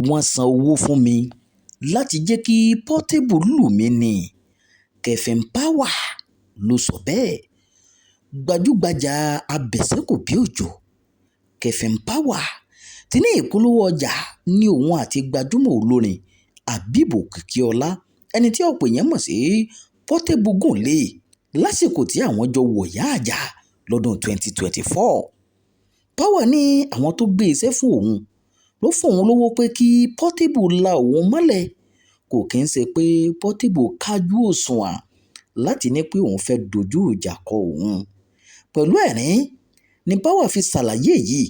wọ́n san owó fún mi láti jẹ́ kí Portable lù mí ni. Kevin Power ló sọ bẹ́ẹ̀. Gbajúgbajà abẹ̀sẹ́kùbíòjò Kevin Power ti ní ìpolówó ọjà ní òun àti gbajúmọ̀ olórin Habeeb Okikiola, ẹni tí ọ̀pọ̀ èèyàn mọ̀ sí Portable gùn lé lásìkò tí àwọn jọ wọ̀yá àjà lọ́dún 2024. Power ní àwọn tó gbé iṣẹ́ fún òun ló fún òun lówó pé kí Portable la òun mọ́lẹ̀, kò kí ń ṣe pé Portable kájú òṣùwọ̀n láti ní pé òun fẹ́ dojú ìjà kọ òun. Pẹ̀lú ẹ̀rín ni Power fi ṣàlàyé yìí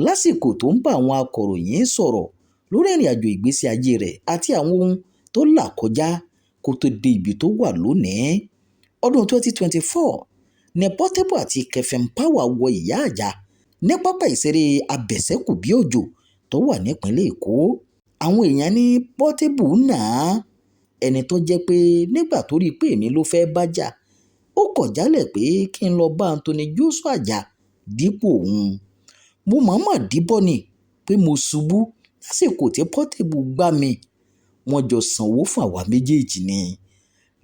lásìkò tó ń bá àwọn akọ̀ròyìn sọ̀rọ̀ lórí ìrìn àjò ìgbésí ayé rẹ̀ àti àwọn ohun tó là kọjá kó tó dé ibi tó wà lónìí. Ọdún 2024 ni Portable àti Kevin Power wọ ìyá àjà ní pápá ìṣeré abẹ̀sẹ́kùbíòjò tó wà nípínlẹ̀ Èkó. Àwọn èèyàn ní Portable náà, ẹni tó jẹ́ pé nígbà tó rí pé èmi ló fẹ́ bá jà, ó kọ̀ jálẹ̀ pé kí n lọ bá Anthony Joshua jà dípò òun. Mo mọ̀ọ́mọ̀ díbọ́ ni pé mo ṣubú lásìkò tí Portable gbá mi. Wọ́n jọ sanwó fún àwa méjèèjì ni.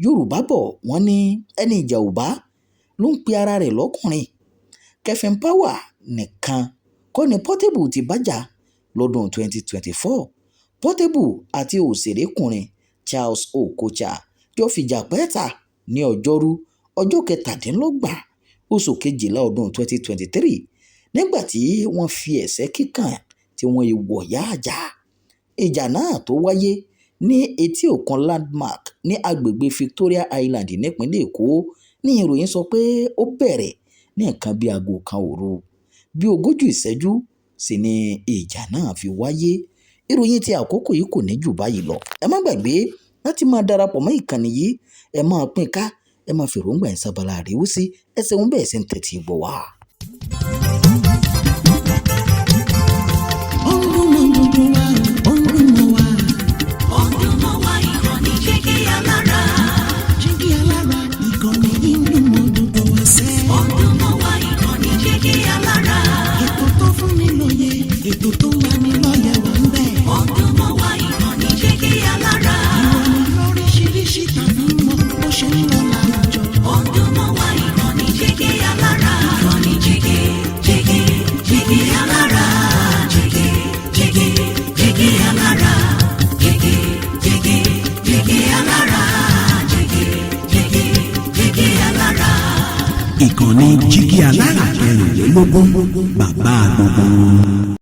Yorùbá bọ̀ wọ́n ní ẹni ìjà ò bá ló ń pe ara rẹ̀ lọ́kùnrin. Kevin Power nìkan kọ́ ni Portable ti bá jà lọ́dún 2024. Portable àti òṣèrékùnrin Charles Okocha jọ fìjà pẹ́ẹ́ta ní ọjọ́rú ọjọ́ 27 oṣù kejìlá ọdún 2023 nígbà tí wọ́n fi ẹ̀sẹ́ kíkàn tí wọ́n wọ̀yá àjà. Ìjà náà tó wáyé ní etí òkun Landmark ní agbègbè Victoria Island nípínlẹ̀ Èkó ní ìròyìn sọ pé ó bẹ̀rẹ̀ ní nǹkan bí aago 1 òru. Bí 40 ìṣẹ́jú sì ni ìjà náà fi wáyé. Ìròyìn tí àkókò yìí kò ní jù báyìí lọ. Ẹ má gbàgbé láti máa darapọ̀ mọ́ ìkànnì yìí, ẹ máa pín ká, ẹ máa fi èròǹgbà ẹ̀ sábàlá àríwú sí ẹsẹ̀ wọn bẹ́ẹ̀ sì ń tẹ̀tí gbọ́ wá. Ètò tó ń lani lọ́yẹ̀ wà ń bẹ̀. Ọdún mọ́ wá ìkànnì Jígí Alára. Ìròyìn lóríṣiríṣi tàbí mọ bó ṣe ń lọ láwùjọ. Ọdún mọ́ wá ìkànnì Jígí Alára. Ìkànnì Jígí Alára. Jígí Alára. Jígí Alára. Jígí Alára. Ìkànnì Jígí Alára 24 bàbá gbogbo.